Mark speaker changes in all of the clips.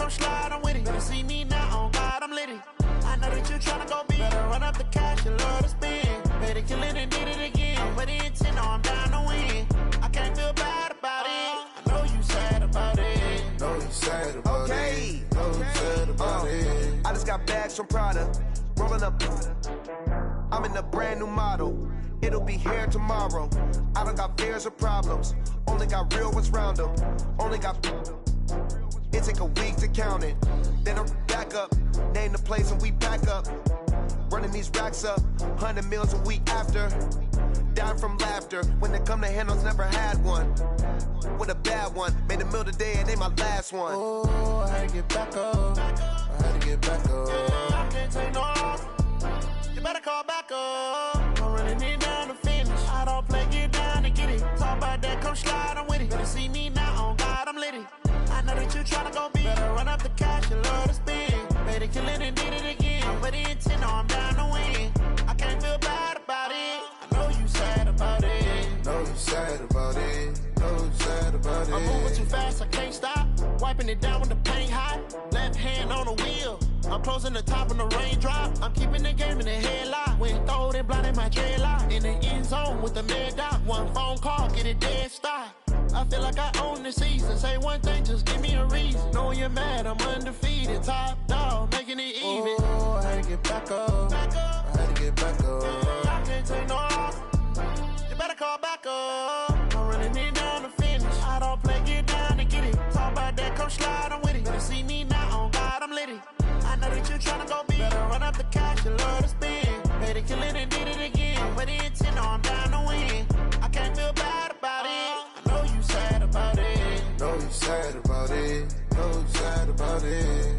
Speaker 1: come slide, I'm with it. Better see me now, on God, I'm litty. I know that you tryna go big. Better run up the cash, you love to spend. Better kill it and did it again. But the intent, no, I'm down to win. I can't feel bad about it. I know you sad about it.
Speaker 2: Know you sad about it. Know you sad about it.
Speaker 3: I just got bags from Prada. Rolling up. I'm in a brand new model. It'll be here tomorrow. I don't got fears or problems. Only got real ones round them. Only got. It take a week to count it. Then I'm back up. Name the place and we back up. Running these racks up. 100 meals a week after. Dying from laughter. When they come to handles, never had one. With a bad one. Made a meal today and ain't my last one.
Speaker 2: Oh, I had to get back up. I had to get back up.
Speaker 1: I can't take no off. You better call back up. I'm running it down to finish. I don't play, get down to get it. Talk about that, come slide, I'm with it. Better see me now, on God, I'm litty. I know that you tryna go big. Better run up the cash, you love to spend. Better kill it and did it again. But the intent, no, I'm down to win. I can't feel bad about it. I know you sad about it.
Speaker 2: Know you sad about it. Know you sad about it.
Speaker 1: I'm moving too fast, I can't stop. Wiping it down with the paint hot. Left hand on the wheel. I'm closing the top when the raindrop. I'm keeping the game in the headlock. When throwed and blinded my dreadlock. In the end zone with the mad dot. One phone call, get it dead stop. I feel like I own the season. Say one thing, just give me a reason. Knowing you're mad, I'm undefeated. Top dog, making it even.
Speaker 2: Oh, I had to get back up. I had to get back up.
Speaker 1: I can't take no off. You better call back up. I'm running it down to finish. I don't play, get down to get it. Talk about that, come slide, I'm with it. Better see me now, on God, I'm litty. I know that you tryna go big. Better run up the cash, you love to spend. Better kill it and did it again. But the intent, no, I'm down to win. I can't feel bad about it. I know you sad about it.
Speaker 2: Know you sad about it. Know you sad about it.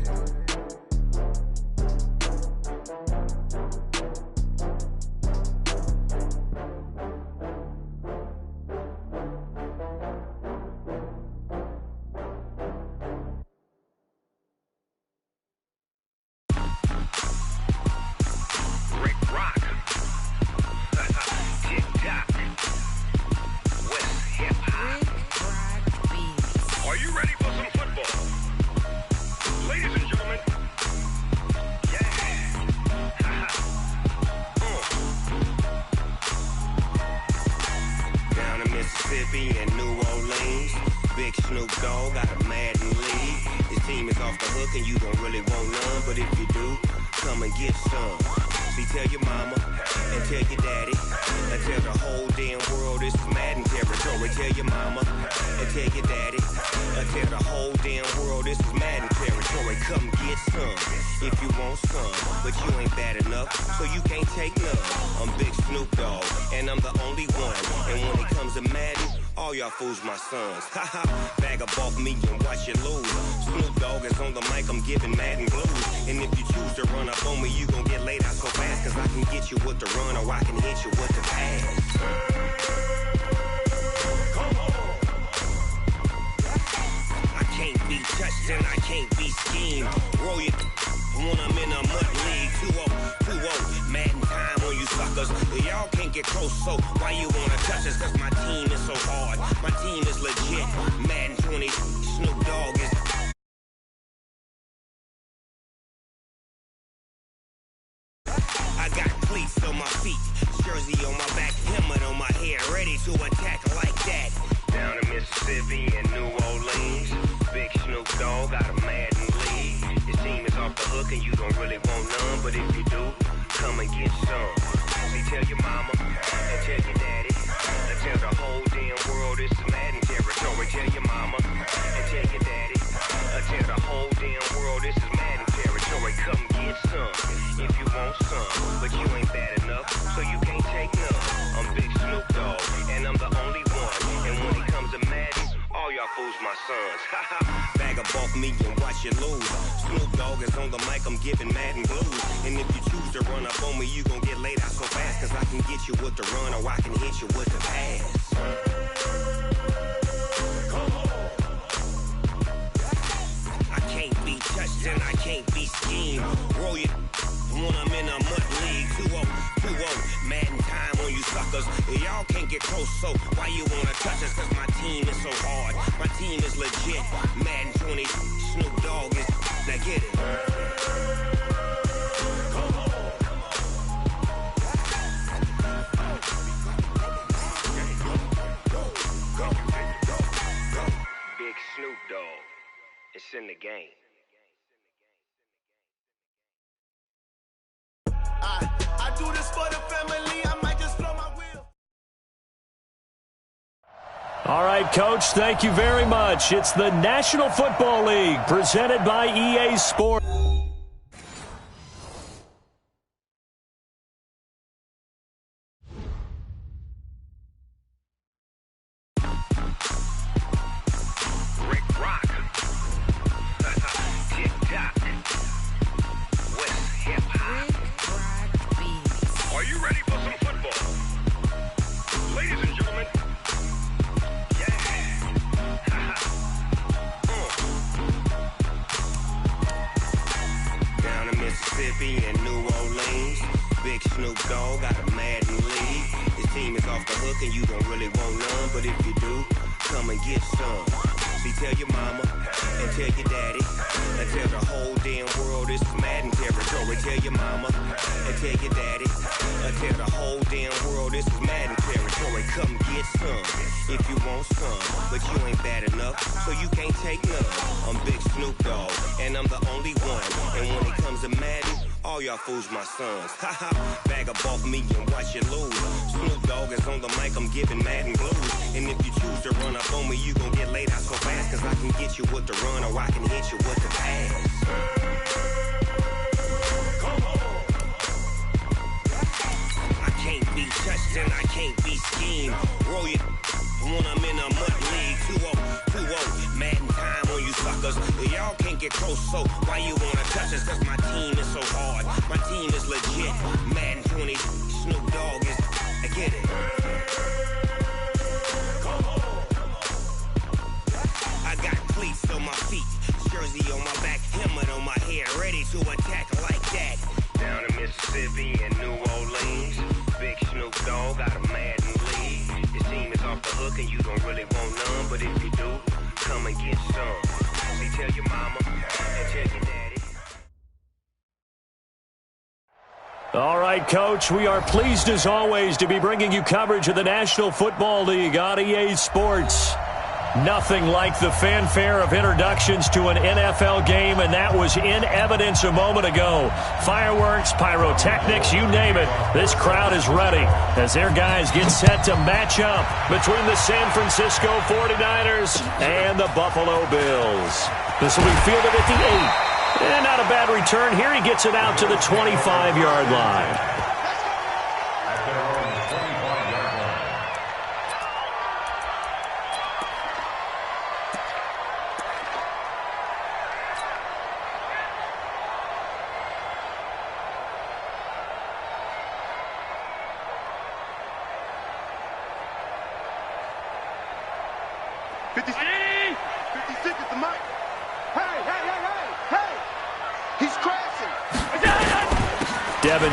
Speaker 4: Fools my sons. Haha, bag up off me and watch you lose. Snoop Dogg is on the mic, I'm giving Madden blues. And if you choose to run up on me, you gon' get laid out so fast. Cause I can get you with the run or I can hit you with the pass. Come on. I can't be touched and I can't be schemed. Roll you when I'm in a mud league. 2-0, Madden time on you suckers. Y'all can't get close, so why you wanna touch us? Cause my team is so hard. My team is legit. Madden 20, Snoop Dogg is. I got cleats on my feet, jersey on my back, helmet on my head, ready to attack like that. Down in Mississippi and New Orleans, Big Snoop Dogg got a Madden league. Your team is off the hook and you don't really want none, but if you do, come and get some. See, tell your mama and tell your daddy, and tell the whole damn world this is Madden territory. Tell your mama and tell your daddy, and tell the whole damn world this is Madden territory. Come get some if you want some, but you ain't bad enough, so you can't take none. I'm Big Snoop Dogg, and I'm the only one. And when it comes to Madden, all y'all fools my sons. Bag up off me and watch you lose. Snoop Dogg is on the mic, I'm giving Madden blues. And if you choose to run up on me, you gon' get laid out so fast. Cause I can get you with the run or I can hit you with the pass. Come on. I can't be touched. touched and I can't be schemed. Roll you when I'm in a mud league. 2-0, Madden time on you suckers. Y'all can't get close, so why you wanna touch us? Cause my team is so hard. My team is legit. Madden 20, Snoop Dogg is. Now get it. Big Snoop Dogg. It's in the game.
Speaker 3: I do this for the family. I might just blow my wheel.
Speaker 5: All right, Coach, thank you very much. It's the National Football League presented by EA Sports.
Speaker 4: In New Orleans, Big Snoop Dogg got a Madden league. His team is off the hook and you don't really want none, but if you do, come and get some. See, tell your mama and tell your daddy and tell the whole damn world this is Madden territory. Tell your mama and tell your daddy and tell the whole damn world this is Madden territory. Come get some if you want some, but you ain't bad enough, so you can't take none. I'm Big Snoop Dogg and I'm the only one, and when it comes to Madden, all y'all fools my sons. Haha, bag up off me and watch you lose. Snoop Dogg is on the mic, I'm giving Madden blues. And if you choose to run up on me, you gon' get laid out so fast. Cause I can get you with the run or I can hit you with the pass. I can't be touched and I can't be schemed. Roll you when I'm in a mud league. 2-0, Madden time on you suckers. Y'all can't get close, so why you wanna touch us? Cause my team is so hard. My team is legit. Madden 20, Snoop Dogg is. I get it. I got cleats on my feet, jersey on my back, helmet on my head, ready to attack like that. Down in Mississippi and New Orleans, Big Snoop Dogg got a Madden league. His team is off the hook and you don't really want none, but if you do, come and get some. See, tell your mama and tell your daddy.
Speaker 5: All right, Coach, we are pleased as always to be bringing you coverage of the National Football League on EA Sports. Nothing like the fanfare of introductions to an NFL game, and that was in evidence a moment ago. Fireworks, pyrotechnics, you name it. This crowd is ready as their guys get set to match up between the San Francisco 49ers and the Buffalo Bills. This will be fielded at the 8. And not a bad return here. He gets it out to the 25-yard line.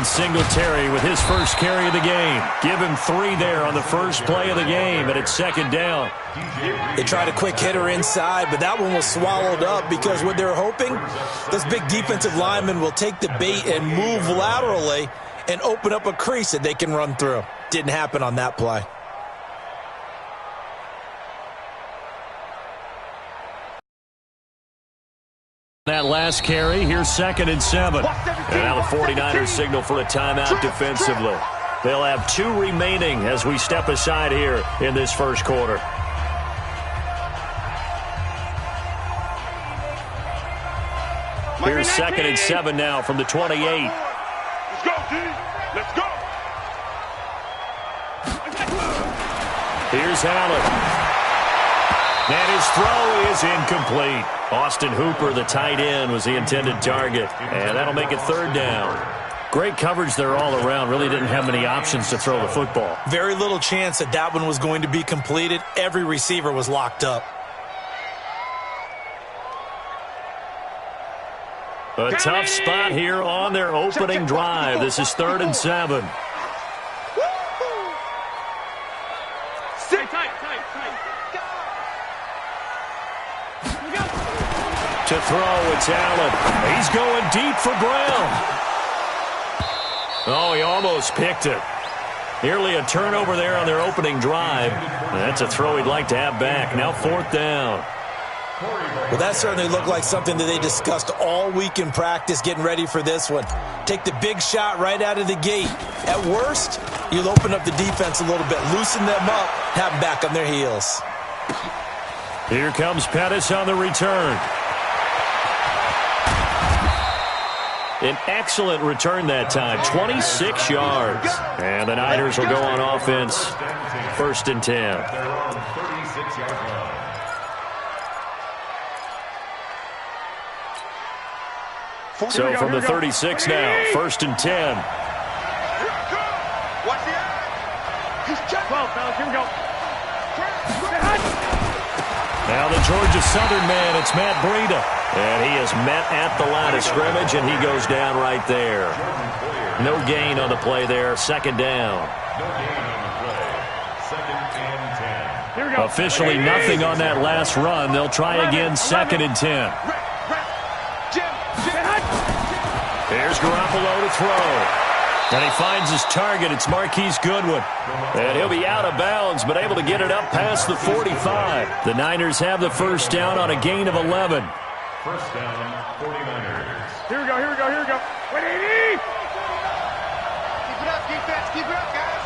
Speaker 5: Singletary with his first carry of the game. Give him 3 there on the first play of the game, and it's second down.
Speaker 6: They tried a quick hitter inside, but that one was swallowed up because what they're hoping, this big defensive lineman will take the bait and move laterally and open up a crease that they can run through. Didn't happen on that play.
Speaker 5: That last carry, here's 2nd and 7. And now the 49ers signal for a timeout defensively. They'll have 2 remaining as we step aside here in this first quarter. Here's 2nd and 7 now from the 28.
Speaker 7: Let's go, D. Let's go.
Speaker 5: Here's Allen. And his throw is incomplete. Austin Hooper, the tight end, was the intended target. And that'll make it 3rd down. Great coverage there all around. Really didn't have many options to throw the football.
Speaker 6: Very little chance that that one was going to be completed. Every receiver was locked up.
Speaker 5: A tough spot here on their opening drive. This is 3rd and 7. To throw, it's Allen. He's going deep for Brown. Oh, he almost picked it. Nearly a turnover there on their opening drive. That's a throw he'd like to have back. Now 4th down.
Speaker 6: Well, that certainly looked like something that they discussed all week in practice getting ready for this one. Take the big shot right out of the gate. At worst, you'll open up the defense a little bit, loosen them up, have them back on their heels.
Speaker 5: Here comes Pettis on the return. An excellent return that time, 26 yards. And the Niners will go on offense, 1st and 10. So from the 36 now, 1st and 10.
Speaker 7: Watch the eye. He's checked. 12, fellas, here we go.
Speaker 5: Now the Georgia Southern man, it's Matt Breida. And he is met at the line of scrimmage, and he goes down right there. No gain on the play there, 2nd down. Officially nothing on that last run. They'll try again, 2nd and 10. Here's Garoppolo to throw. And he finds his target. It's Marquise Goodwin. And he'll be out of bounds, but able to get it up past the 45. The Niners have the 1st down on a gain of 11.
Speaker 7: 1st down, 49ers.
Speaker 8: Here we go. 180!
Speaker 1: Keep it up, defense. Keep it up, guys.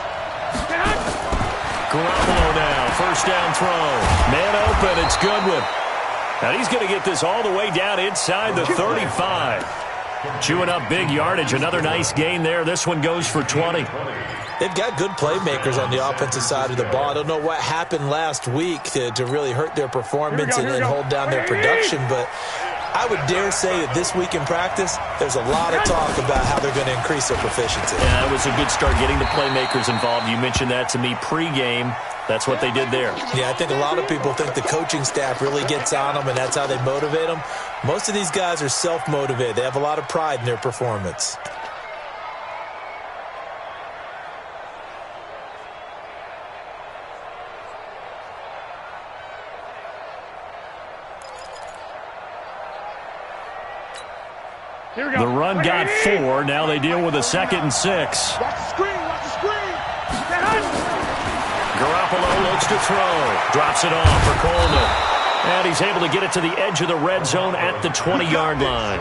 Speaker 5: Garoppolo now, 1st down throw. Man open, it's Goodwin. And he's going to get this all the way down inside the 35. Chewing up big yardage. Another nice gain there. This one goes for 20.
Speaker 6: They've got good playmakers on the offensive side of the ball. I don't know what happened last week to really hurt their performance and hold down their production, but I would dare say that this week in practice, there's a lot of talk about how they're going to increase their proficiency.
Speaker 5: Yeah, it was a good start getting the playmakers involved. You mentioned that to me pregame. That's what they did there.
Speaker 6: Yeah, I think a lot of people think the coaching staff really gets on them, and that's how they motivate them. Most of these guys are self-motivated. They have a lot of pride in their performance.
Speaker 5: The run got 4. Now they deal with a 2nd and 6.
Speaker 7: Watch the screen.
Speaker 5: Garoppolo looks to throw. Drops it off for Coleman. And he's able to get it to the edge of the red zone at the 20-yard line.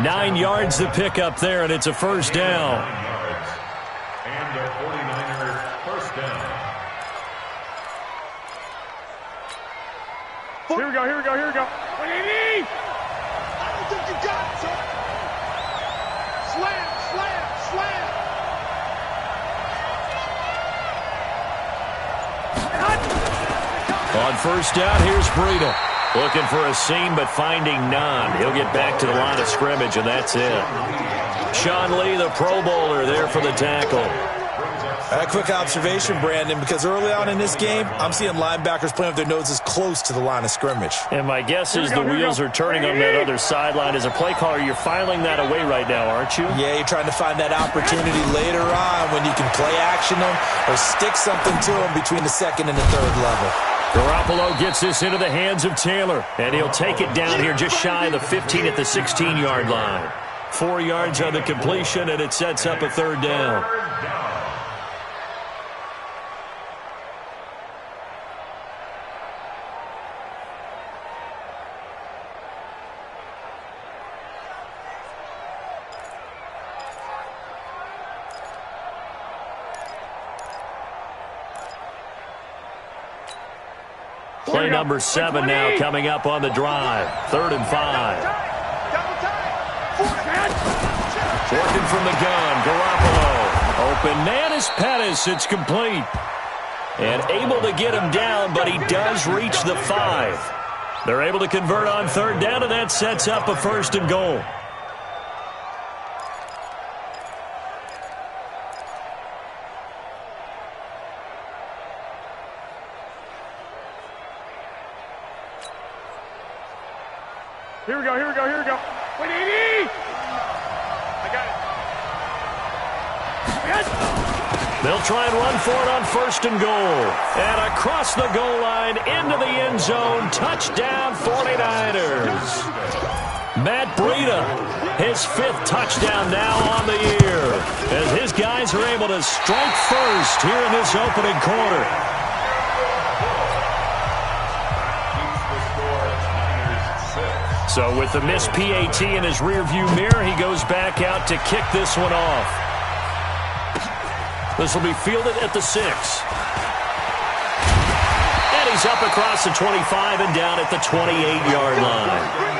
Speaker 5: 9 yards to pick up there, and it's a 1st down.
Speaker 7: And the 49ers 1st down.
Speaker 8: Here we go. 180!
Speaker 7: I don't think you got it, sir. Slam.
Speaker 5: On 1st down, here's Breida. Looking for a seam, but finding none. He'll get back to the line of scrimmage, and that's it. Sean Lee, the Pro Bowler, there for the tackle.
Speaker 6: A quick observation, Brandon, because early on in this game, I'm seeing linebackers playing with their noses close to the line of scrimmage.
Speaker 5: And my guess is the wheels are turning on that other sideline. As a play caller, you're filing that away right now, aren't you?
Speaker 6: Yeah, you're trying to find that opportunity later on when you can play action them or stick something to them between the 2nd and the 3rd level.
Speaker 5: Garoppolo gets this into the hands of Taylor, and he'll take it down here just shy of the 15 at the 16-yard line. 4 yards on the completion, and it sets up a 3rd down. Play number 7 now coming up on the drive. 3rd and 5. Working from the gun, Garoppolo. Open man is Pettis. It's complete. And able to get him down, but he does reach the 5. They're able to convert on 3rd down, and that sets up a 1st and goal.
Speaker 8: Here we go.
Speaker 5: They'll try and run for it on 1st and goal. And across the goal line, into the end zone, touchdown 49ers. Matt Breida, his 5th touchdown now on the year, as his guys are able to strike first here in this opening quarter. So with the missed PAT in his rearview mirror, he goes back out to kick this one off. This will be fielded at the 6. And he's up across the 25 and down at the 28-yard line.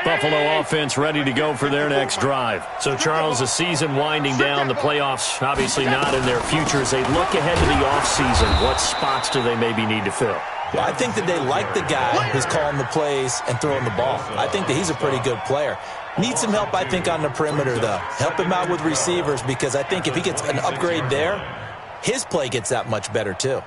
Speaker 5: Buffalo offense ready to go for their next drive. So, Charles, the season winding down, the playoffs obviously not in their future. As they look ahead to the offseason, what spots do they maybe need to fill?
Speaker 6: Well, I think that they like the guy who's calling the plays and throwing the ball. I think that he's a pretty good player. Needs some help, I think, on the perimeter, though. Help him out with receivers, because I think if he gets an upgrade there, his play gets that much better, too.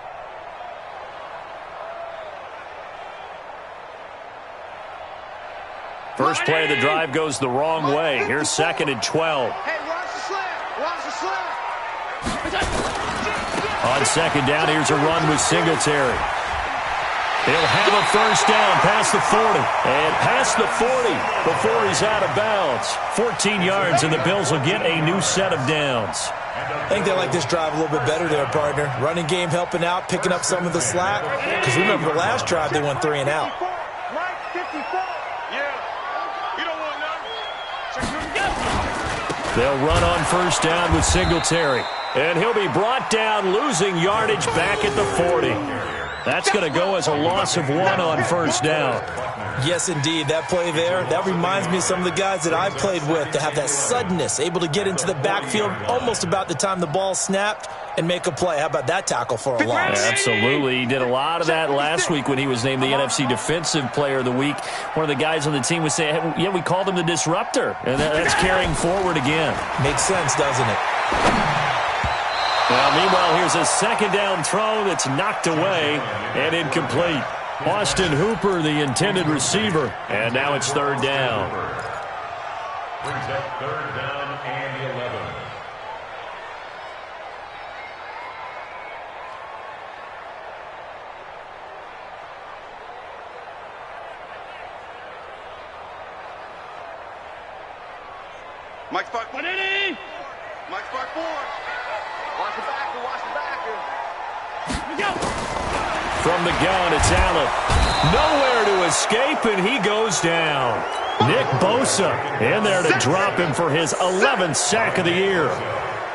Speaker 5: First play of the drive goes the wrong way. Here's 2nd and 12.
Speaker 7: Hey, watch the slant. Watch the slant.
Speaker 5: On 2nd down, here's a run with Singletary. He'll have a first down past the 40. And past the 40 before he's out of bounds. 14 yards, and the Bills will get a new set of downs.
Speaker 6: I think they like this drive a little bit better there, partner. Running game helping out, picking up some of the slack. Because remember, the last drive they went 3 and out.
Speaker 5: They'll run on first down with Singletary. And he'll be brought down, losing yardage back at the 40. That's going to go as a loss of 1 on first down.
Speaker 6: Yes, indeed. That play there, that reminds me of some of the guys that I've played with to have that suddenness, able to get into the backfield almost about the time the ball snapped and make a play. How about that tackle for a loss?
Speaker 5: Yeah, absolutely. He did a lot of that last week when he was named the NFC Defensive Player of the Week. One of the guys on the team was saying, hey, yeah, we called him the disruptor. And that's carrying forward again.
Speaker 6: Makes sense, doesn't it?
Speaker 5: Well, meanwhile, here's a 2nd down throw that's knocked away and incomplete. Austin Hooper, the intended receiver. And now it's 3rd down.
Speaker 9: Brings up 3rd down and 11.
Speaker 7: Mike Spark 4. Mike Spark 4. Watch the backer. Watch the backer.
Speaker 5: From the gun, it's Allen. Nowhere to escape, and he goes down. Nick Bosa in there to drop him for his 11th sack of the year.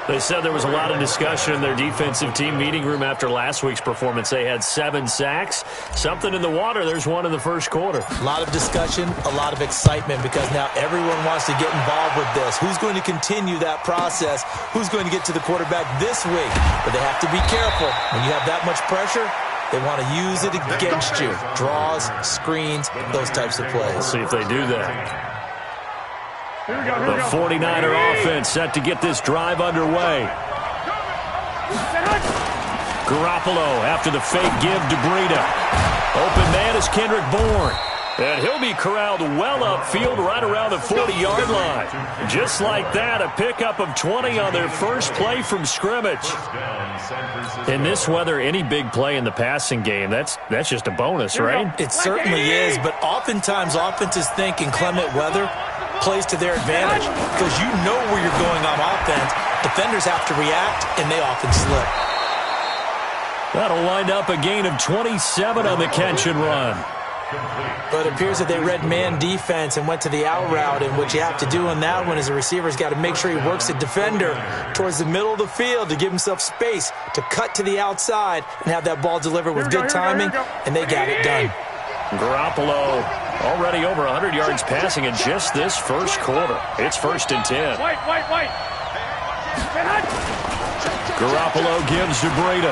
Speaker 5: They said there was a lot of discussion in their defensive team meeting room after last week's performance. They had 7 sacks. Something in the water. There's one in the first quarter.
Speaker 6: A lot of discussion, a lot of excitement, because now everyone wants to get involved with this. Who's going to continue that process? Who's going to get to the quarterback this week? But they have to be careful. When you have that much pressure, they want to use it against you. Draws, screens, those types of plays.
Speaker 5: We'll see if they do that. The 49er offense set to get this drive underway. Garoppolo after the fake give to Breida. Open man is Kendrick Bourne. And he'll be corralled well upfield right around the 40-yard line. Just like that, a pickup of 20 on their first play from scrimmage. In this weather, any big play in the passing game, that's just a bonus, right?
Speaker 6: It certainly is, but oftentimes offenses think in clement weather plays to their advantage, because you know where you're going on offense. Defenders have to react, and they often slip.
Speaker 5: That'll wind up a gain of 27 on the catch and run.
Speaker 6: But it appears that they read man defense and went to the out route, and what you have to do on that one is the receiver's got to make sure he works the defender towards the middle of the field to give himself space to cut to the outside and have that ball delivered with good timing, and they got it done.
Speaker 5: Garoppolo already over 100 yards passing in just this first quarter. It's 1st and 10. Garoppolo gives to Breida.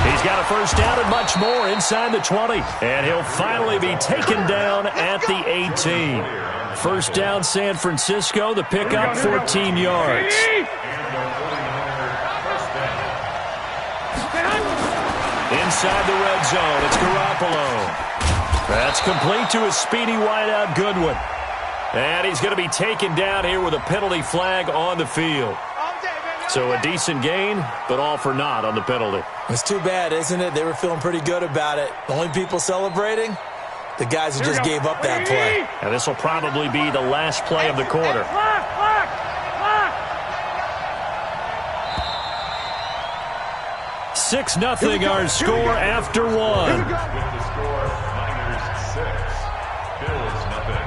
Speaker 5: He's got a first down and much more inside the 20. And he'll finally be taken down at the 18. First down, San Francisco. The pickup, 14 yards. Inside the red zone, it's Garoppolo. That's complete to his speedy wideout, Goodwin. And he's going to be taken down here with a penalty flag on the field. So a decent gain, but all for naught on the penalty.
Speaker 6: It's too bad, isn't it? They were feeling pretty good about it. The only people celebrating, the guys who just gave up that play.
Speaker 5: And this will probably be the last play of the quarter. 6-0 our score after one.
Speaker 9: With the score, Niners 6, Bills 0.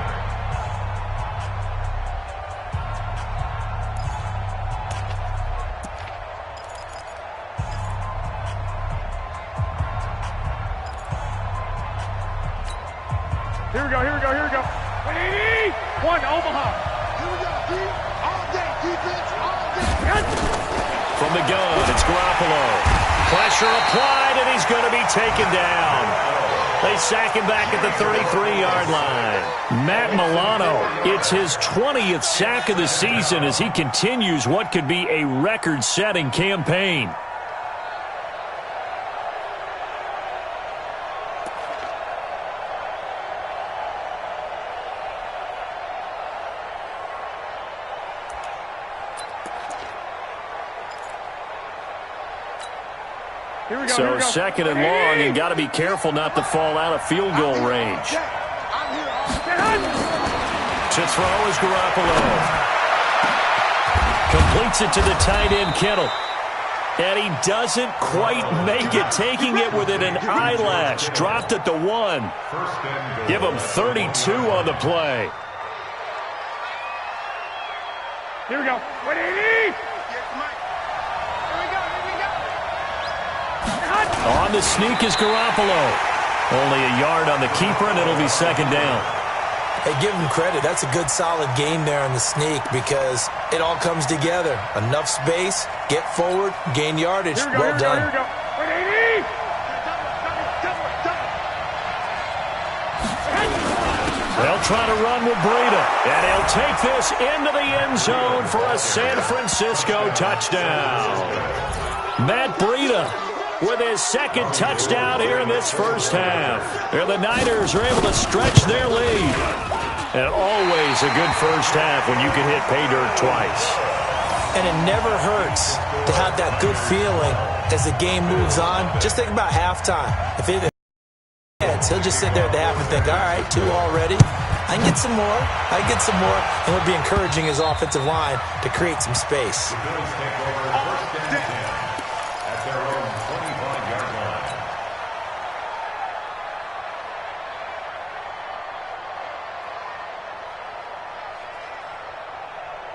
Speaker 8: Here we go. 180. One, Omaha.
Speaker 7: Here we go. All day, defense, all day.
Speaker 5: From the gun, it's Garoppolo. Pressure applied, and he's going to be taken down. They sack him back at the 33-yard line. Matt Milano, it's his 20th sack of the season as he continues what could be a record-setting campaign. So second and long, and got to be careful not to fall out of field goal range. To throw is Garoppolo. Completes it to the tight end, Kittle. And he doesn't quite make it, taking it within an eyelash. Dropped at the 1. Give him 32 on the play.
Speaker 8: Here we go. 180.
Speaker 5: On the sneak is Garoppolo. Only a yard on the keeper, and it'll be second down.
Speaker 6: Hey, give him credit. That's a good, solid game there on the sneak because it all comes together. Enough space, get forward, gain yardage. Well done.
Speaker 8: Here we go. 180.
Speaker 5: They'll try to run with Breida, and he'll take this into the end zone for a San Francisco touchdown. Matt Breida with his second touchdown here in this first half. And the Niners are able to stretch their lead. And always a good first half when you can hit pay dirt twice.
Speaker 6: And it never hurts to have that good feeling as the game moves on. Just think about halftime. If it hits, he'll just sit there at the half and think, all right, 2 already. I can get some more. And he'll be encouraging his offensive line to create some space.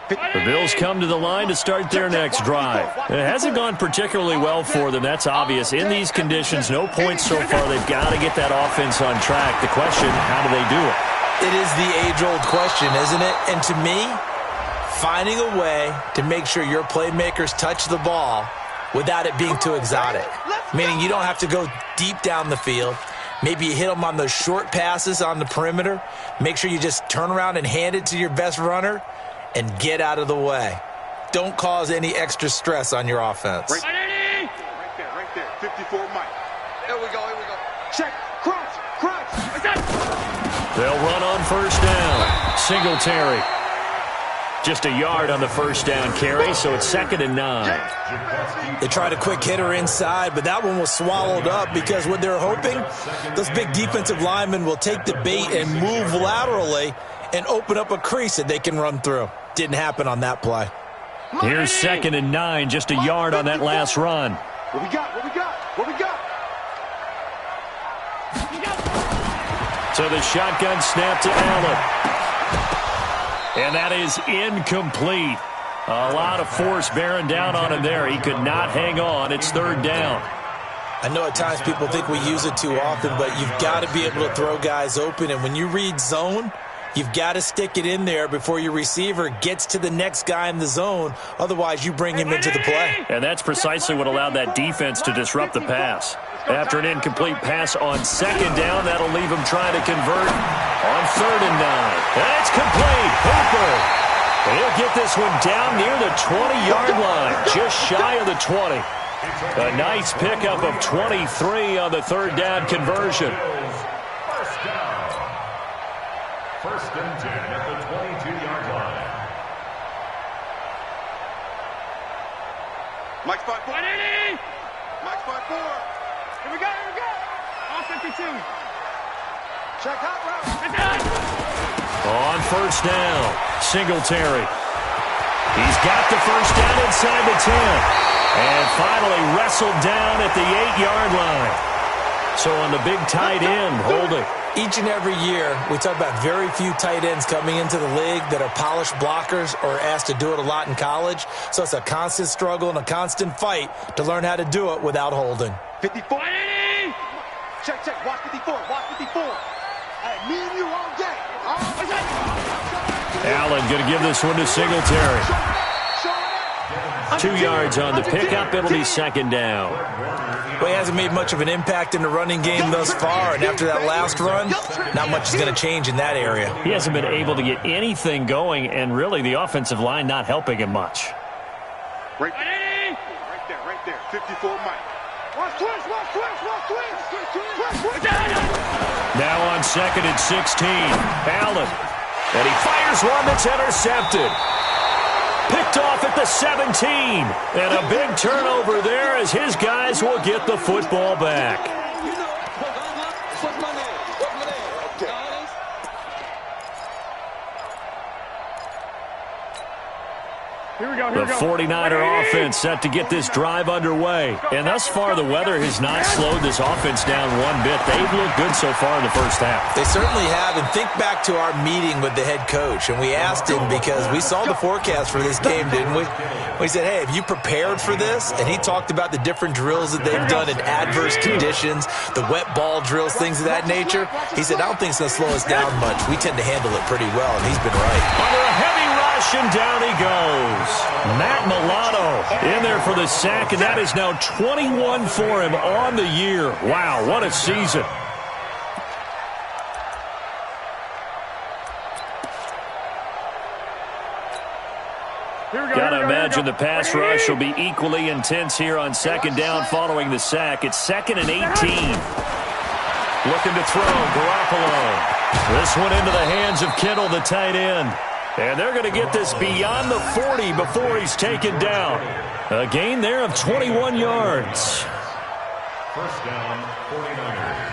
Speaker 5: The Bills come to the line to start their next drive. It hasn't gone particularly well for them. That's obvious. In these conditions, no points so far. They've got to get that offense on track. The question, how do they do it?
Speaker 6: It is the age-old question, isn't it? And to me, finding a way to make sure your playmakers touch the ball without it being too exotic. Meaning you don't have to go deep down the field. Maybe you hit them on those short passes on the perimeter. Make sure you just turn around and hand it to your best runner and get out of the way. Don't cause any extra stress on your offense.
Speaker 7: Right there. 54 Mike. Here we go. Check. Crunch.
Speaker 5: They'll run on first down. Singletary. Just a yard on the first down carry, so it's 2nd and 9.
Speaker 6: They tried a quick hitter inside, but that one was swallowed up because what they're hoping, those big defensive linemen will take the bait and move laterally and open up a crease that they can run through. Didn't happen on that play.
Speaker 5: Here's 2nd and 9, just a yard on that last run.
Speaker 7: What we got?
Speaker 5: So the shotgun snap to Allen. And that is incomplete. A lot of force bearing down on him there. He could not hang on. It's 3rd down.
Speaker 6: I know at times people think we use it too often, but you've got to be able to throw guys open. And when you read zone, you've got to stick it in there before your receiver gets to the next guy in the zone. Otherwise, you bring him into the play.
Speaker 5: And that's precisely what allowed that defense to disrupt the pass. After an incomplete pass on 2nd down, that'll leave him trying to convert On 3rd and 9. And it's complete. Hooper. And he'll get this one down near the 20-yard line, just shy of the 20. A nice pickup of 23 on the 3rd down conversion.
Speaker 9: First down. 1st and 10 at the 22-yard line.
Speaker 7: Mike spot 4. Mike spot 4.
Speaker 8: Here we go. All 52.
Speaker 3: Check out route.
Speaker 5: On 1st down, Singletary. He's got the 1st down inside the 10. And finally wrestled down at the 8-yard line. So on the big tight end, holding.
Speaker 6: Each and every year, we talk about very few tight ends coming into the league that are polished blockers or asked to do it a lot in college. So it's a constant struggle and a constant fight to learn how to do it without holding.
Speaker 3: 54. Check. Watch 54. Me and you all day.
Speaker 5: Allen going to give this one to Singletary. 2 yards on the pickup. It'll be 2nd down.
Speaker 6: Well, he hasn't made much of an impact in the running game thus far, and after that last run, not much is going to change in that area.
Speaker 5: He hasn't been able to get anything going, and really the offensive line not helping him much.
Speaker 7: Right there. 54 Mike.
Speaker 3: Watch twist.
Speaker 5: Now on 2nd and 16, Allen. And he fires one that's intercepted. Picked off at the 17. And a big turnover there as his guys will get the football back. The 49er offense set to get this drive underway. And thus far, the weather has not slowed this offense down one bit. They've looked good so far in the 1st half.
Speaker 6: They certainly have. And think back to our meeting with the head coach. And we asked him, because we saw the forecast for this game, didn't we? We said, hey, have you prepared for this? And he talked about the different drills that they've done in adverse conditions, the wet ball drills, things of that nature. He said, I don't think it's going to slow us down much. We tend to handle it pretty well, and he's been right.
Speaker 5: Under a heavy rush, and down he goes. Matt Milano in there for the sack, and that is now 21 for him on the year. Wow, what a season. Got to imagine the pass rush will be equally intense here on 2nd down following the sack. It's 2nd and 18. Looking to throw, Garoppolo. This one into the hands of Kittle, the tight end. And they're going to get this beyond the 40 before he's taken down. A gain there of 21 yards.
Speaker 9: 1st down, 49ers.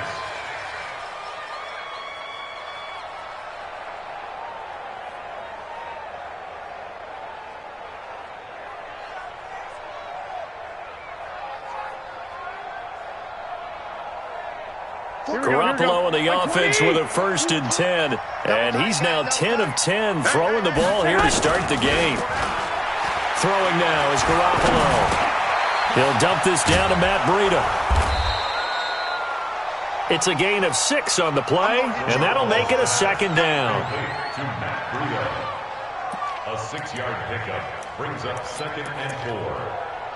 Speaker 5: Garoppolo in the offense with a 1st and 10. And he's now 10 of 10 throwing the ball here to start the game. Throwing now is Garoppolo. He'll dump this down to Matt Breida. It's a gain of 6 on the play, and that'll make it a 2nd down.
Speaker 9: To Matt Breida. A 6-yard pickup brings up 2nd and 4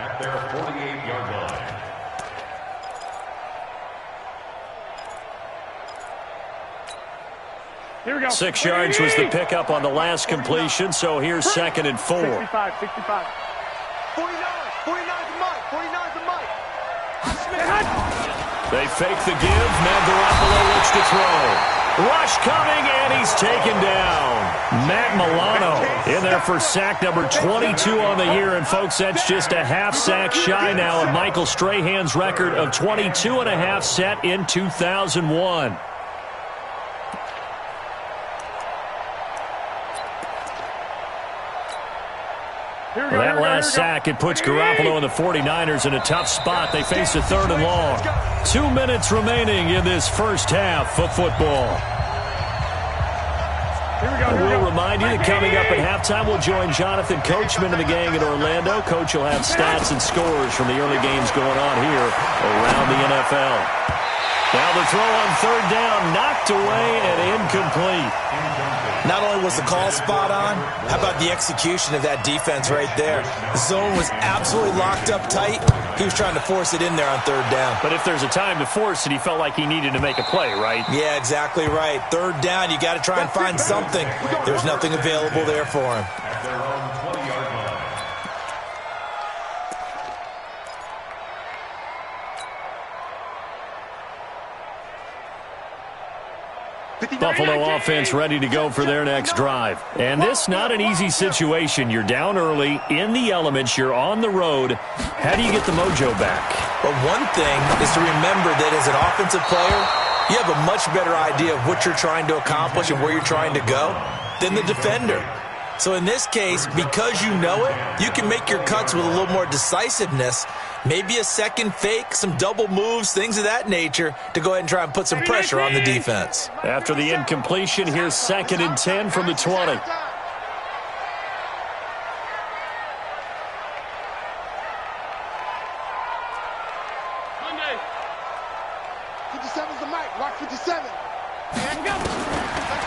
Speaker 9: at their 48-yard line.
Speaker 8: Here we go.
Speaker 5: 6 yards was the pickup on the last completion, so here's 2nd and 4.
Speaker 8: 65.
Speaker 3: 49 to Mike. 49 to Mike.
Speaker 5: They fake the give. Now Garoppolo looks to throw. Rush coming, and he's taken down. Matt Milano in there for sack number 22 on the year. And, folks, that's just a half sack shy now of Michael Strahan's record of 22 and a half set in 2001. Well, that last sack, it puts Garoppolo and the 49ers in a tough spot. They face a 3rd and long. 2 minutes remaining in this 1st half of football. We'll remind you that coming up at halftime, we'll join Jonathan Coachman and the gang in Orlando. Coach will have stats and scores from the early games going on here around the NFL. Now the throw on 3rd down, knocked away and incomplete.
Speaker 6: Not only was the call spot on, how about the execution of that defense right there? The zone was absolutely locked up tight. He was trying to force it in there on third down.
Speaker 5: But if there's a time to force it, he felt like he needed to make a play, right?
Speaker 6: Yeah, exactly right. Third down, you got to try and find something. There's nothing available there for him.
Speaker 9: At their own 20-yard line.
Speaker 5: Buffalo offense ready to go for their next drive. And this, not an easy situation. You're down early, in the elements, you're on the road. How do you get the mojo back?
Speaker 6: Well, one thing is to remember that as an offensive player, you have a much better idea of what you're trying to accomplish and where you're trying to go than the defender. So in this case, because you know it, you can make your cuts with a little more decisiveness, maybe a second fake, some double moves, things of that nature, to go ahead and try and put some pressure on the defense.
Speaker 5: After the incompletion, here's 2nd and 10 from the 20.
Speaker 8: Monday.
Speaker 7: 57's the mic. Rock 57.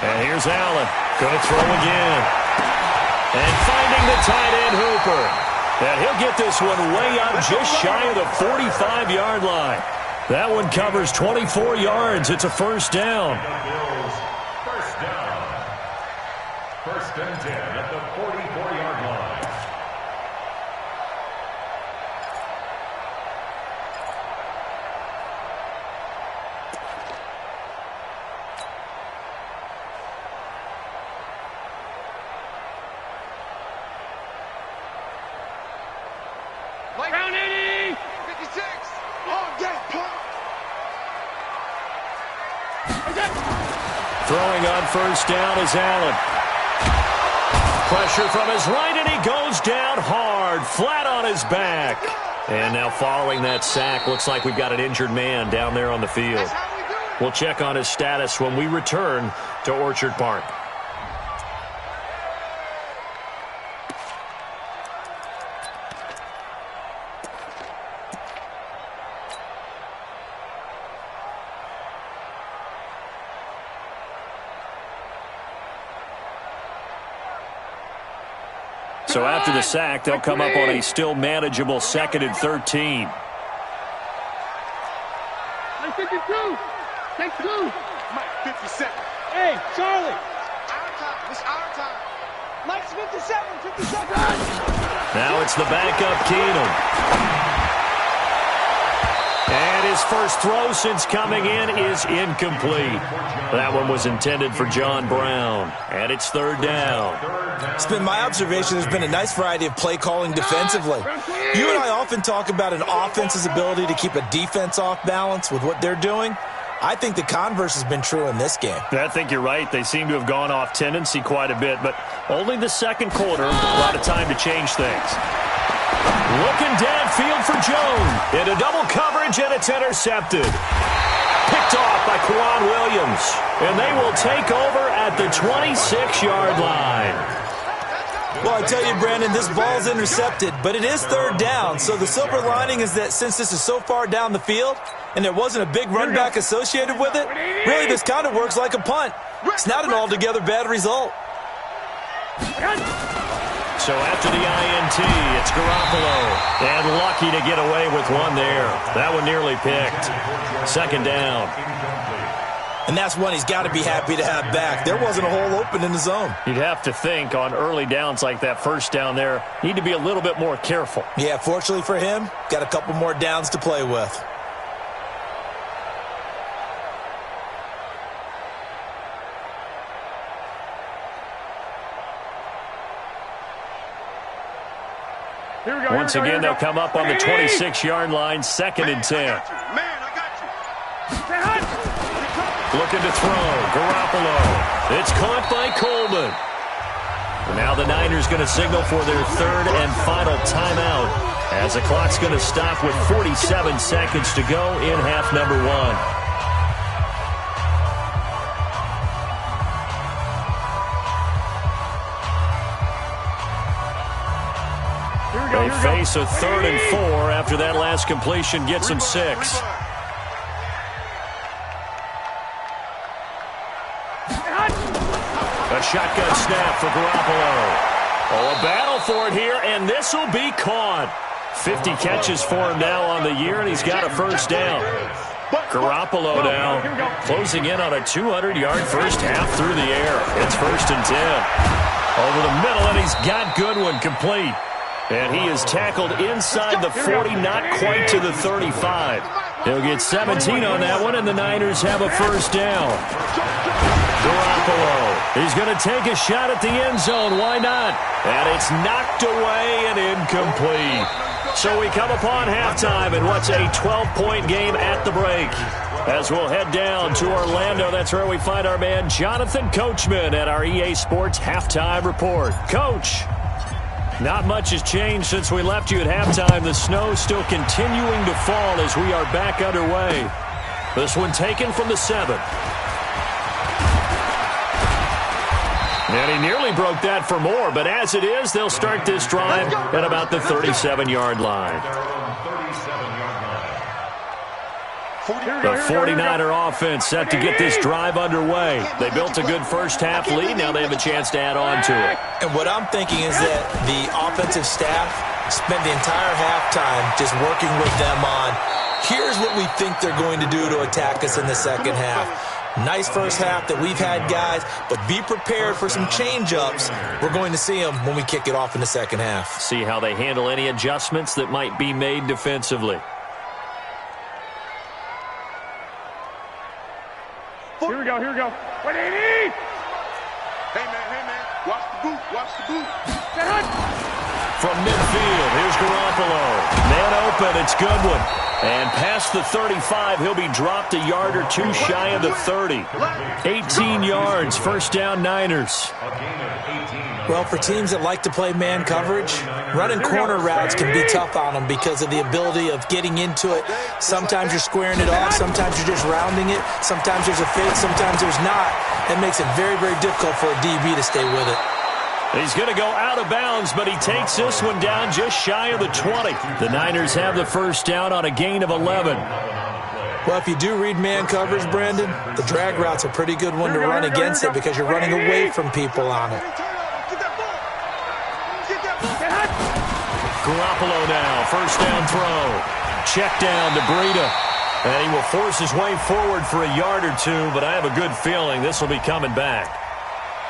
Speaker 5: And here's Allen. Going to throw again. And finding the tight end, Hooper. And he'll get this one way up just shy of the 45-yard line. That one covers 24 yards. It's a first down.
Speaker 9: First down. 1st and 10 at the 44-yard line.
Speaker 8: Round 80.
Speaker 7: 56. Oh, get pump.
Speaker 5: Throwing on first down is Allen. Pressure from his right, and he goes down hard, flat on his back. And now following that sack, looks like we've got an injured man down there on the field. We'll check on his status when we return to Orchard Park. So after the sack, they'll come up on a still manageable 2nd and 13.
Speaker 8: 52. Take 2.
Speaker 7: Mike 57.
Speaker 8: Hey, Charlie.
Speaker 7: Our time. It's our time.
Speaker 8: Mike's 57. 57.
Speaker 5: Now it's the backup Keenum. And his first throw since coming in is incomplete. That one was intended for John Brown. And it's 3rd down.
Speaker 6: It's been my observation there's been a nice variety of play calling defensively. You and I often talk about an offense's ability to keep a defense off balance with what they're doing. I think the converse has been true in this game.
Speaker 5: I think you're right. They seem to have gone off tendency quite a bit, but only the 2nd quarter, a lot of time to change things. Looking downfield for Jones. Into double coverage, and it's intercepted. Picked off by Quan Williams. And they will take over at the 26-yard line.
Speaker 6: Well, I tell you, Brandon, this ball's intercepted, but it is 3rd down. So the silver lining is that since this is so far down the field and there wasn't a big run back associated with it, really this kind of works like a punt. It's not an altogether bad result.
Speaker 5: So after the INT, it's Garoppolo. And lucky to get away with one there. That one nearly picked. 2nd down.
Speaker 6: And that's one he's got to be happy to have back. There wasn't a hole open in the zone.
Speaker 5: You'd have to think on early downs like that first down there, need to be a little bit more careful.
Speaker 6: Yeah, fortunately for him, got a couple more downs to play with.
Speaker 5: Once again, they'll come up on the 26-yard line, 2nd and 10.
Speaker 7: Man, I got you.
Speaker 5: Looking to throw, Garoppolo. It's caught by Coleman. Now the Niners going to signal for their 3rd and final timeout as the clock's going to stop with 47 seconds to go in half number 1. They face a 3rd and 4 after that last completion gets them 6. A shotgun snap for Garoppolo. Oh, a battle for it here, and this will be caught. 50 catches for him now on the year, and he's got a first down. Garoppolo now closing in on a 200-yard first half through the air. It's 1st and 10. Over the middle, and he's got Goodwin complete. And he is tackled inside the 40, not quite to the 35. He'll get 17 on that one, and the Niners have a first down. Garoppolo, he's going to take a shot at the end zone. Why not? And it's knocked away and incomplete. So we come upon halftime in what's a 12-point game at the break. As we'll head down to Orlando, that's where we find our man Jonathan Coachman at our EA Sports Halftime Report. Coach, not much has changed since we left you at halftime. The snow still continuing to fall as we are back underway. This one taken from the 7. And he nearly broke that for more, but as it is, they'll start this drive at about the 37-yard line. The 49er offense set to get this drive underway. They built a good first-half lead. Now they have a chance to add on to it.
Speaker 6: And what I'm thinking is that the offensive staff spent the entire halftime just working with them on, here's what we think they're going to do to attack us in the second half. Nice first half that we've had, guys, but be prepared for some change-ups. We're going to see them when we kick it off in the second half.
Speaker 5: See how they handle any adjustments that might be made defensively.
Speaker 8: Here we go, here we go. 180!
Speaker 7: Hey, man, watch the boot, watch the boot.
Speaker 5: From midfield, here's Garoppolo. Man open, it's Goodwin. And past the 35, he'll be dropped a yard or two shy of the 30. 18 yards, first down Niners.
Speaker 6: Well, for teams that like to play man coverage, running corner routes can be tough on them because of the ability of getting into it. Sometimes you're squaring it off, sometimes you're just rounding it, sometimes there's a fake, sometimes there's not. It makes it very, very difficult for a DB to stay with it.
Speaker 5: He's going to go out of bounds, but he takes this one down just shy of the 20. The Niners have the first down on a gain of 11.
Speaker 6: Well, if you do read man coverage, Brandon, the drag route's a pretty good one to run against it because you're running away from people on it.
Speaker 5: Garoppolo now, first down throw. Check down to Breida. And he will force his way forward for a yard or two, but I have a good feeling this will be coming back.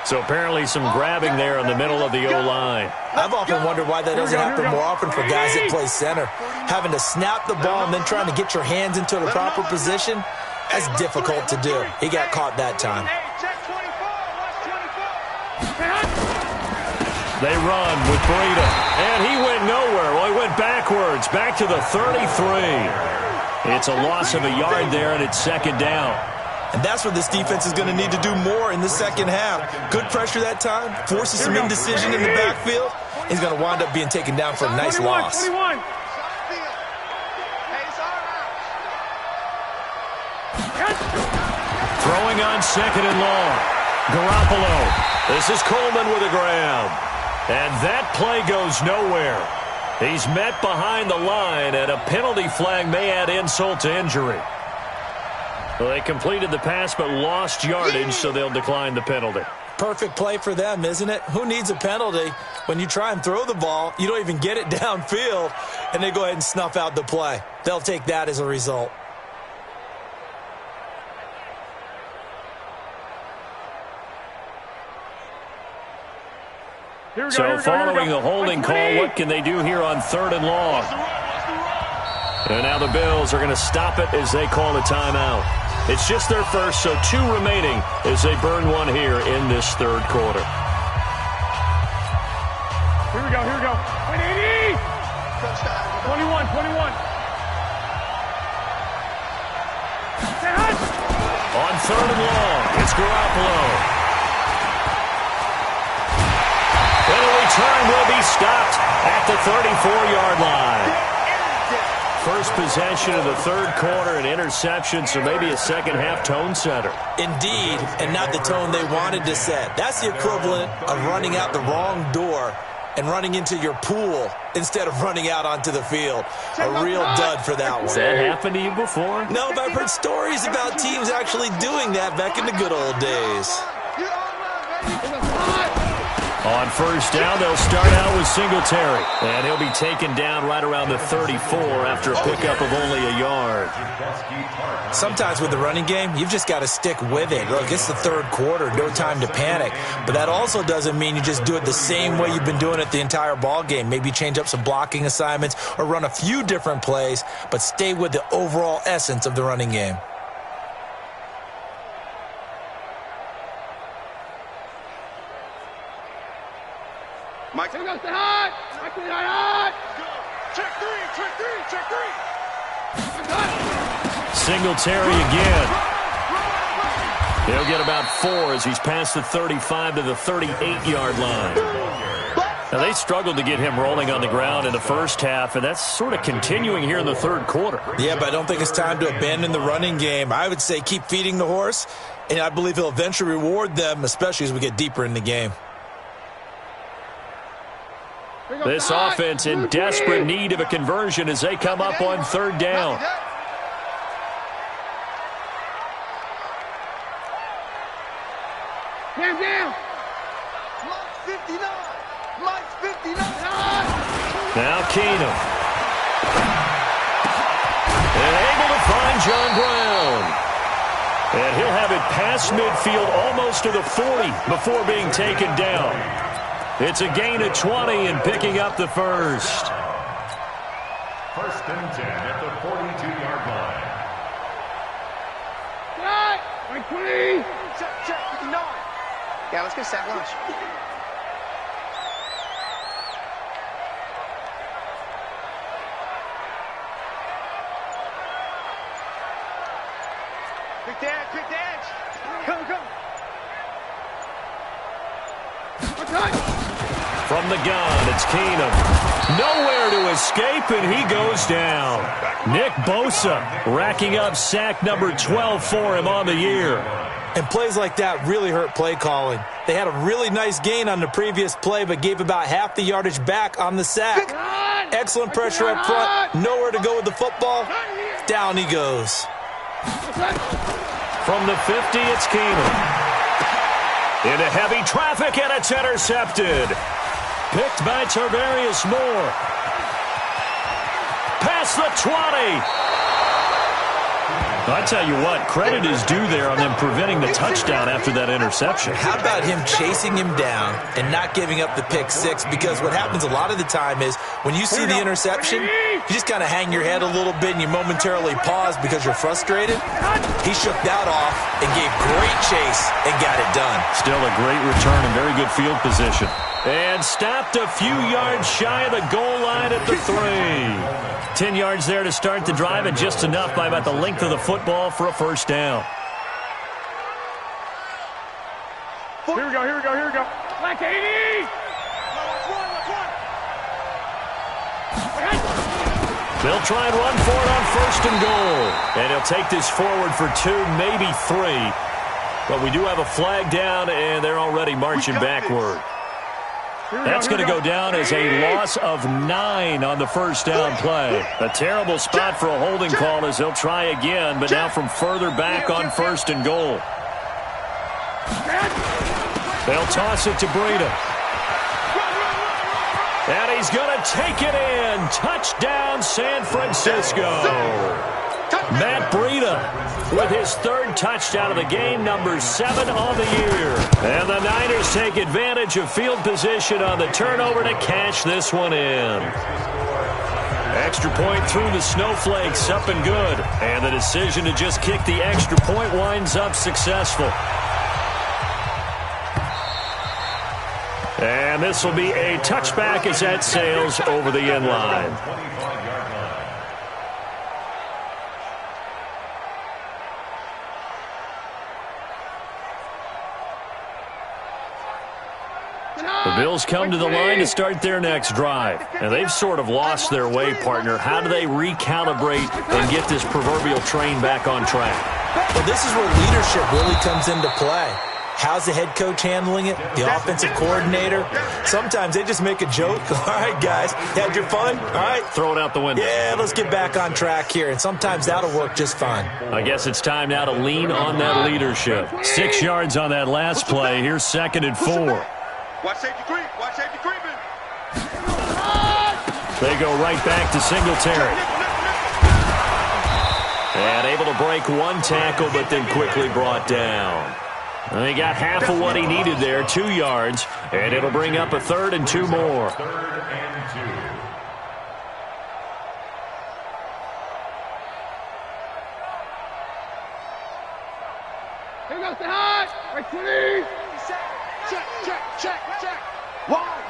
Speaker 5: So apparently some grabbing there in the middle of the O-line.
Speaker 6: I've often wondered why that doesn't happen more often for guys that play center. Having to snap the ball and then trying to get your hands into the proper position, that's difficult to do. He got caught that time.
Speaker 5: They run with Breida, and he went nowhere. Well, he went backwards, back to the 33. It's a loss of a yard there, and it's second down.
Speaker 6: And that's where this defense is going to need to do more in the second half. Good pressure that time, forces some indecision in the backfield. He's going to wind up being taken down for a nice loss.
Speaker 5: Throwing on second and long. Garoppolo. This is Coleman with a grab. And that play goes nowhere. He's met behind the line, and a penalty flag may add insult to injury. Well, they completed the pass but lost yardage, so they'll decline the penalty.
Speaker 6: Perfect play for them, isn't it? Who needs a penalty? When you try and throw the ball, you don't even get it downfield, and they go ahead and snuff out the play. They'll take that as a result.
Speaker 5: So following the holding call, what can they do here on third and long? And now the Bills are going to stop it as they call a timeout. It's just their first, so 2 remaining as they burn one here in this third quarter.
Speaker 8: Here we go, here we go. 180! 21.
Speaker 5: On third and long, it's Garoppolo. And the return will be stopped at the 34-yard line. First possession of the third quarter, an interception, so maybe a second-half tone setter.
Speaker 6: Indeed, and not the tone they wanted to set. That's the equivalent of running out the wrong door and running into your pool instead of running out onto the field. A real dud for that one.
Speaker 5: Has that happened to you before?
Speaker 6: No, but I've heard stories about teams actually doing that back in the good old days.
Speaker 5: On first down, they'll start out with Singletary. And he'll be taken down right around the 34 after a pickup of only a yard.
Speaker 6: Sometimes with the running game, you've just got to stick with it. Look, it's the third quarter, no time to panic. But that also doesn't mean you just do it the same way you've been doing it the entire ball game. Maybe change up some blocking assignments or run a few different plays, but stay with the overall essence of the running game.
Speaker 7: Mike.
Speaker 8: Here goes the hot. Mike, the hot.
Speaker 7: Check three.
Speaker 5: Singletary again. He'll get about 4 as he's past the 35 to the 38-yard line. Now, they struggled to get him rolling on the ground in the first half, and that's sort of continuing here in the third quarter.
Speaker 6: Yeah, but I don't think it's time to abandon the running game. I would say keep feeding the horse, and I believe he'll eventually reward them, especially as we get deeper in the game.
Speaker 5: This offense in desperate need of a conversion as they come up on third down.
Speaker 8: Hands down.
Speaker 3: Mike's 59.
Speaker 5: Now Keenum. And able to find John Brown. And he'll have it past midfield almost to the 40 before being taken down. It's a gain of 20 and picking up the first.
Speaker 9: First and 10 at the 42-yard line.
Speaker 8: Right. Like 20.
Speaker 3: Check, 59. Yeah, let's get a sack lunch. Quick dance. Come.
Speaker 5: From the gun, it's Keenum. Nowhere to escape, and he goes down. Nick Bosa racking up sack number 12 for him on the year.
Speaker 6: And plays like that really hurt play calling. They had a really nice gain on the previous play, but gave about half the yardage back on the sack. Excellent pressure up front. Nowhere to go with the football. Down he goes.
Speaker 5: From the 50, it's Keenum. Into heavy traffic, and it's intercepted. Picked by Tarvarius Moore. Past the 20. I tell you what, credit is due there on them preventing the touchdown after that interception.
Speaker 6: How about him chasing him down and not giving up the pick six? Because what happens a lot of the time is when you see the interception, you just kind of hang your head a little bit and you momentarily pause because you're frustrated. He shook that off and gave great chase and got it done.
Speaker 5: Still a great return and very good field position. And stopped a few yards shy of the goal line at the 3. 10 yards there to start the drive, and just enough by about the length of the football for a first down.
Speaker 8: Here we go. Like 80.
Speaker 5: They'll try and run for it on first and goal. And he'll take this forward for 2, maybe 3. But we do have a flag down, and they're already marching backward. That's going to go down as a loss of 9 on the first down play. A terrible spot for a holding call as they'll try again, but now from further back on first and goal. They'll toss it to Breida. And he's going to take it in. Touchdown, San Francisco. Matt Breida with his 3rd touchdown of the game, number 7 on the year. And the Niners take advantage of field position on the turnover to cash this one in. Extra point through the snowflakes, up and good. And the decision to just kick the extra point winds up successful. And this will be a touchback as that sails over the end line. The Bills come to the line to start their next drive. And they've sort of lost their way, partner. How do they recalibrate and get this proverbial train back on track?
Speaker 6: Well, this is where leadership really comes into play. How's the head coach handling it? The offensive coordinator? Sometimes they just make a joke. All right, guys, you had your fun? All right.
Speaker 5: Throw it out the window.
Speaker 6: Yeah, let's get back on track here. And sometimes that'll work just fine.
Speaker 5: I guess it's time now to lean on that leadership. 6 yards on that last play. Here's 2nd and 4.
Speaker 7: Watch safety creep. Watch safety creeping.
Speaker 5: They go right back to Singletary. And able to break one tackle, but then quickly brought down. And he got half of what he needed there, 2 yards, and it'll bring up a 3rd and 2 more.
Speaker 9: 3rd and 2.
Speaker 8: Here goes the high. Right, 20.
Speaker 7: Check. Wide.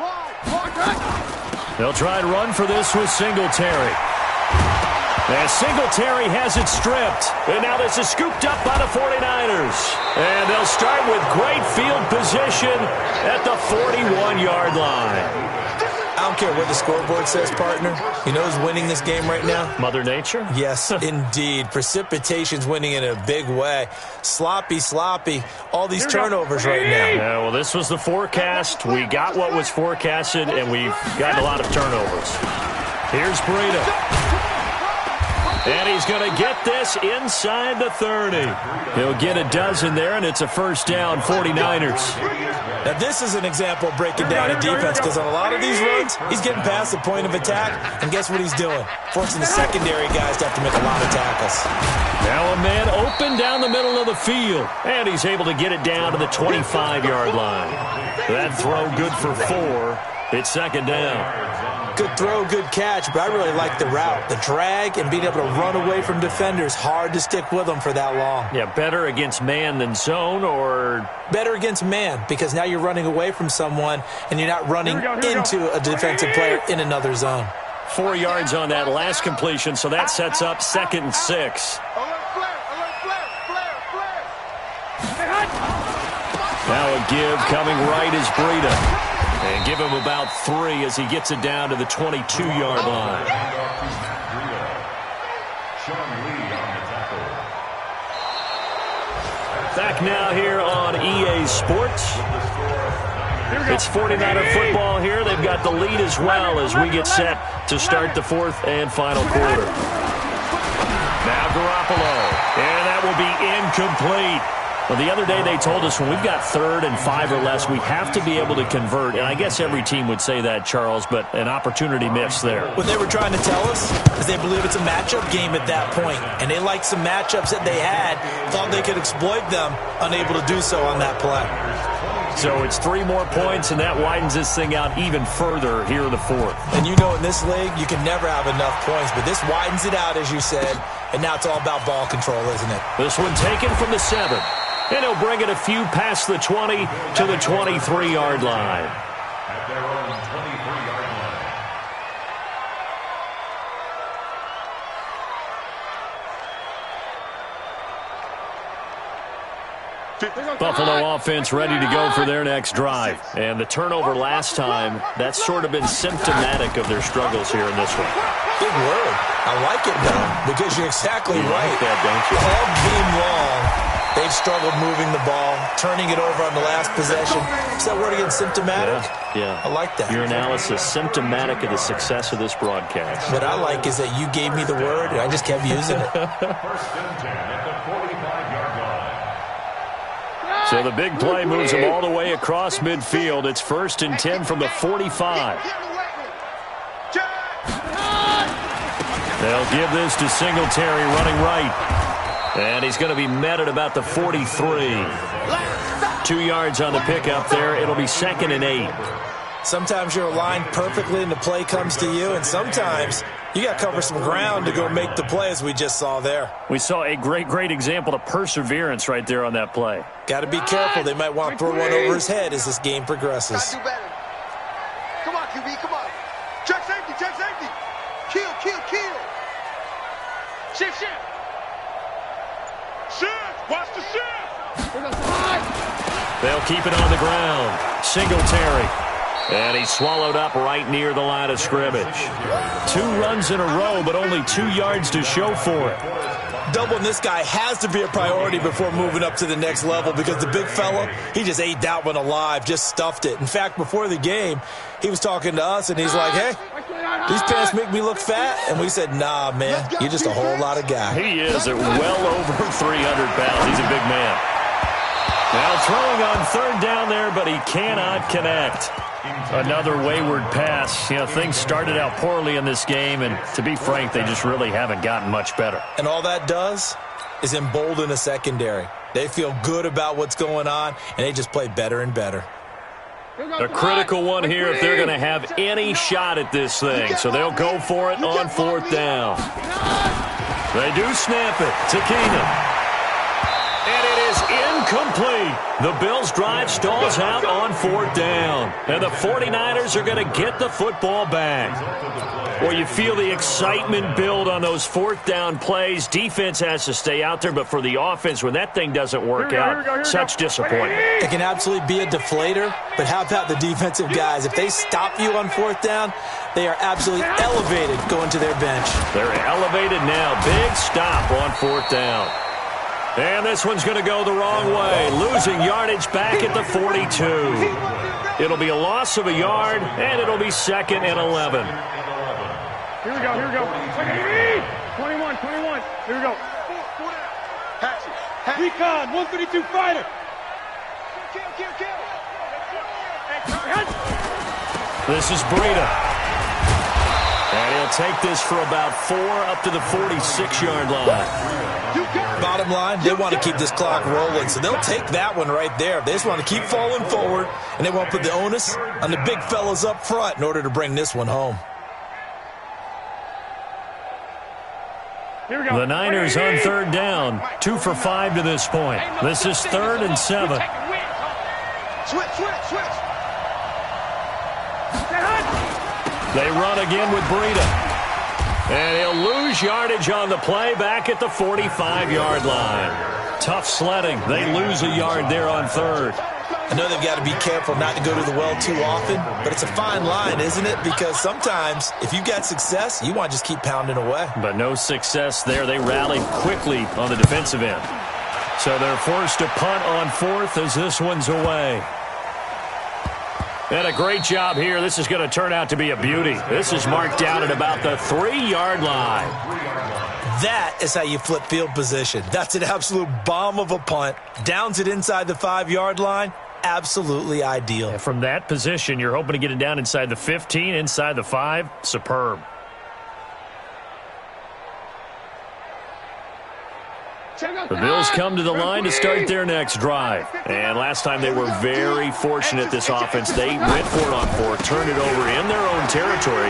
Speaker 5: They'll try and run for this with Singletary. And Singletary has it stripped. And now this is scooped up by the 49ers. And they'll start with great field position at the 41-yard line.
Speaker 6: I don't care what the scoreboard says, partner. You know who's winning this game right now?
Speaker 5: Mother Nature?
Speaker 6: Yes, indeed. Precipitation's winning in a big way. Sloppy. All these turnovers right now.
Speaker 5: Yeah, well, this was the forecast. We got what was forecasted, and we've gotten a lot of turnovers. Here's Breida. And he's going to get this inside the 30. He'll get a dozen there, and it's a first down, 49ers.
Speaker 6: Now, this is an example of breaking down a defense, because on a lot of these runs, he's getting past the point of attack, and guess what he's doing? Forcing the secondary guys to have to make a lot of tackles.
Speaker 5: Now a man open down the middle of the field, and he's able to get it down to the 25-yard line. That throw good for 4. It's second down.
Speaker 6: Good throw, good catch, but I really like the route. The drag and being able to run away from defenders, hard to stick with them for that long.
Speaker 5: Yeah, better against man than zone, or?
Speaker 6: Better against man, because now you're running away from someone and you're not running into a defensive player in another zone.
Speaker 5: 4 yards on that last completion, so that sets up 2nd and 6. Now a give coming right is Breida. And give him about 3 as he gets it down to the 22-yard line. Back now here on EA Sports. It's 49er football here. They've got the lead as well as we get set to start the 4th and final quarter. Now Garoppolo. And that will be incomplete. Well, the other day they told us when we've got 3rd and 5 or less, we have to be able to convert. And I guess every team would say that, Charles, but an opportunity missed there.
Speaker 6: What they were trying to tell us is they believe it's a matchup game at that point. And they liked some matchups that they had, thought they could exploit them, unable to do so on that play.
Speaker 5: So it's 3 more points, and that widens this thing out even further here in the 4th.
Speaker 6: And you know in this league, you can never have enough points, but this widens it out, as you said, and now it's all about ball control, isn't it?
Speaker 5: This one taken from the 7. And he'll bring it a few past the 20 to the 23-yard line.
Speaker 9: At their own 23-yard line.
Speaker 5: Buffalo offense ready to go for their next drive. And the turnover last time, that's sort of been symptomatic of their struggles here in this one.
Speaker 6: Big word. I like it, though, because you're exactly right.
Speaker 5: Like that, don't you?
Speaker 6: All game long, they've struggled moving the ball, turning it over on the last possession. Is that word again, symptomatic?
Speaker 5: Yeah.
Speaker 6: I like that.
Speaker 5: Your analysis, symptomatic of the success of this broadcast.
Speaker 6: What I like is that you gave me the word, and I just kept using it.
Speaker 9: First and 10 at the 45-yard line.
Speaker 5: So the big play moves them all the way across midfield. It's 1st and 10 from the 45. They'll give this to Singletary running right. And he's going to be met at about the 43. 2 yards on the pickup there. It'll be 2nd and 8.
Speaker 6: Sometimes you're aligned perfectly and the play comes to you, and sometimes you got to cover some ground to go make the play, as we just saw there.
Speaker 5: We saw a great example of perseverance right there on that play.
Speaker 6: Got to be careful. They might want to throw one over his head as this game progresses.
Speaker 7: Gotta do better. Come on, QB, come on. Check safety, check safety. Kill. Shift. Shift, watch the shift.
Speaker 5: They'll keep it on the ground. Singletary. And he's swallowed up right near the line of scrimmage. 2 runs in a row, but only 2 yards to show for it.
Speaker 6: Doubling this guy has to be a priority before moving up to the next level, because the big fella, he just ate that one alive, just stuffed it. In fact, before the game, he was talking to us, and he's like, hey, these pants make me look fat. And we said, nah, man, you're just a whole lot of guy.
Speaker 5: He is at well over 300 pounds. He's a big man. Now throwing on third down there, but he cannot connect. Another wayward pass. You know, things started out poorly in this game, and to be frank, they just really haven't gotten much better.
Speaker 6: And all that does is embolden the secondary. They feel good about what's going on, and they just play better and better.
Speaker 5: A critical one here if they're going to have any shot at this thing. So they'll go for it on fourth down. They do snap it to Keenan. And it is incomplete. The Bills' drive stalls out on fourth down. And the 49ers are going to get the football back. Well, you feel the excitement build on those fourth down plays. Defense has to stay out there, but for the offense, when that thing doesn't work out, such disappointment.
Speaker 6: It can absolutely be a deflator, but how about the defensive guys? If they stop you on fourth down, they are absolutely elevated going to their bench.
Speaker 5: They're elevated now. Big stop on fourth down. And this one's going to go the wrong way. Losing yardage back at the 42. It'll be a loss of a yard, and it'll be 2nd and 11.
Speaker 8: Here we go. 21. Here we go. Recon, 132 fighter.
Speaker 5: This is Breida. And he'll take this for about 4 up to the 46-yard line.
Speaker 6: Bottom line, they want to keep this clock rolling, so they'll take that one right there. They just want to keep falling forward, and they want to put the onus on the big fellas up front in order to bring this one home.
Speaker 8: Here we go.
Speaker 5: The Niners on third down, 2 for 5 to this point. This is 3rd and 7.
Speaker 7: Switch.
Speaker 5: They run again with Breida. And he'll lose yardage on the play back at the 45-yard line. Tough sledding. They lose a yard there on third.
Speaker 6: I know they've got to be careful not to go to the well too often, but it's a fine line, isn't it? Because sometimes if you've got success, you want to just keep pounding away.
Speaker 5: But no success there. They rallied quickly on the defensive end. So they're forced to punt on fourth as this one's away. And a great job here. This is going to turn out to be a beauty. This is marked down at about the 3-yard line.
Speaker 6: That is how you flip field position. That's an absolute bomb of a punt. Downs it inside the 5-yard line. Absolutely ideal.
Speaker 5: And from that position, you're hoping to get it down inside the 15, inside the 5. Superb. The Bills come to the line to start their next drive. And last time they were very fortunate, this offense. They went for it on fourth, turned it over in their own territory,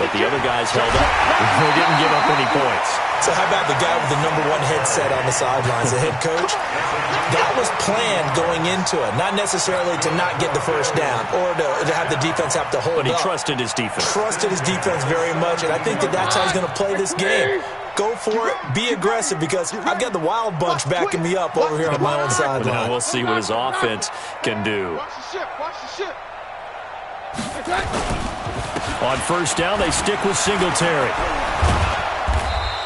Speaker 5: but the other guys held up. They didn't give up any points.
Speaker 6: So how about the guy with the #1 headset on the sidelines, the head coach? That was planned going into it, not necessarily to not get the first down or to have the defense have to hold up.
Speaker 5: But he trusted his defense.
Speaker 6: Trusted his defense very much, and I think that's how he's going to play this game. Go for it, be aggressive, because I've got the wild bunch backing me up over here on my own sideline.
Speaker 5: Now we'll see what his offense can do.
Speaker 7: Watch the ship.
Speaker 5: On first down, they stick with Singletary.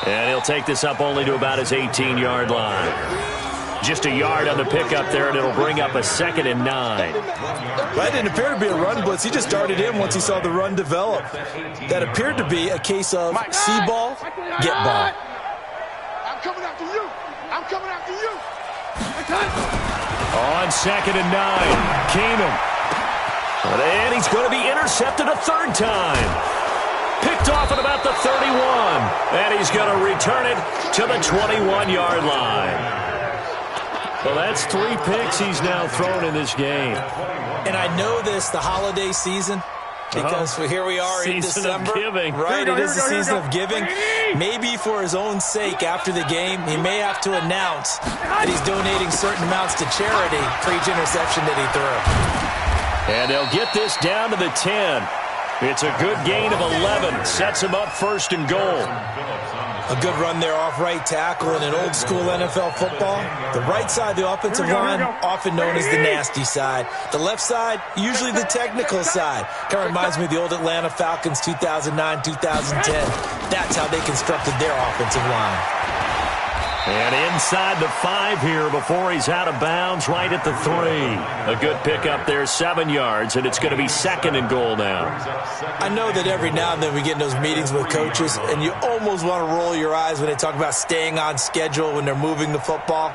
Speaker 5: And he'll take this up only to about his 18-yard line. Just a yard on the pickup there, and it'll bring up a 2nd and 9.
Speaker 6: That didn't appear to be a run blitz. He just darted in once he saw the run develop. That appeared to be a case of see ball, get ball.
Speaker 7: I'm coming after you.
Speaker 5: On 2nd and 9, Keenan. And he's going to be intercepted a 3rd time. Picked off at about the 31. And he's going to return it to the 21-yard line. Well, that's 3 picks he's now thrown in this game.
Speaker 6: And I know this, the holiday season, because here we are in December.
Speaker 5: Season of giving.
Speaker 6: Right, it is the season of giving. Maybe for his own sake, after the game, he may have to announce that he's donating certain amounts to charity for each interception that he threw.
Speaker 5: And they'll get this down to the 10. It's a good gain of 11. Sets him up 1st and goal.
Speaker 6: A good run there off right tackle in an old-school NFL football. The right side of the offensive line, often known as the nasty side. The left side, usually the technical side. Kind of reminds me of the old Atlanta Falcons 2009, 2010. That's how they constructed their offensive line.
Speaker 5: And inside the 5 here before he's out of bounds, right at the 3. A good pickup there, 7 yards, and it's going to be 2nd and goal now.
Speaker 6: I know that every now and then we get in those meetings with coaches, and you almost want to roll your eyes when they talk about staying on schedule when they're moving the football.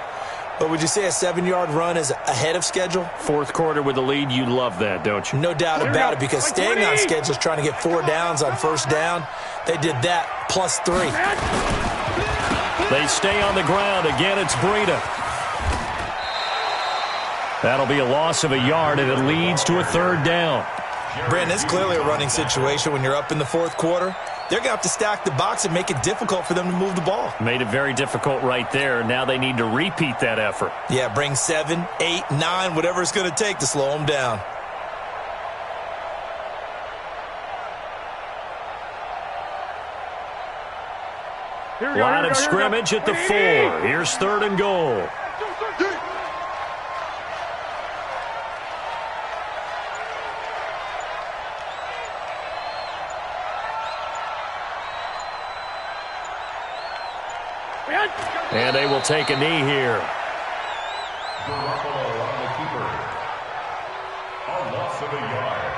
Speaker 6: But would you say a 7-yard run is ahead of schedule?
Speaker 5: Fourth quarter with the lead, you love that, don't you?
Speaker 6: No doubt about it, because staying on schedule is trying to get 4 downs on first down. They did that plus 3.
Speaker 5: They stay on the ground. Again, it's Breida. That'll be a loss of a yard, and it leads to a 3rd down.
Speaker 6: Brandon, it's clearly a running situation when you're up in the fourth quarter. They're going to have to stack the box and make it difficult for them to move the ball.
Speaker 5: Made it very difficult right there. Now they need to repeat that effort.
Speaker 6: Yeah, bring 7, 8, 9, whatever it's going to take to slow them down.
Speaker 5: Line of scrimmage at the 4. Here's 3rd and goal. And they will take a knee here.
Speaker 9: Garoppolo on the keeper. A loss of a yard.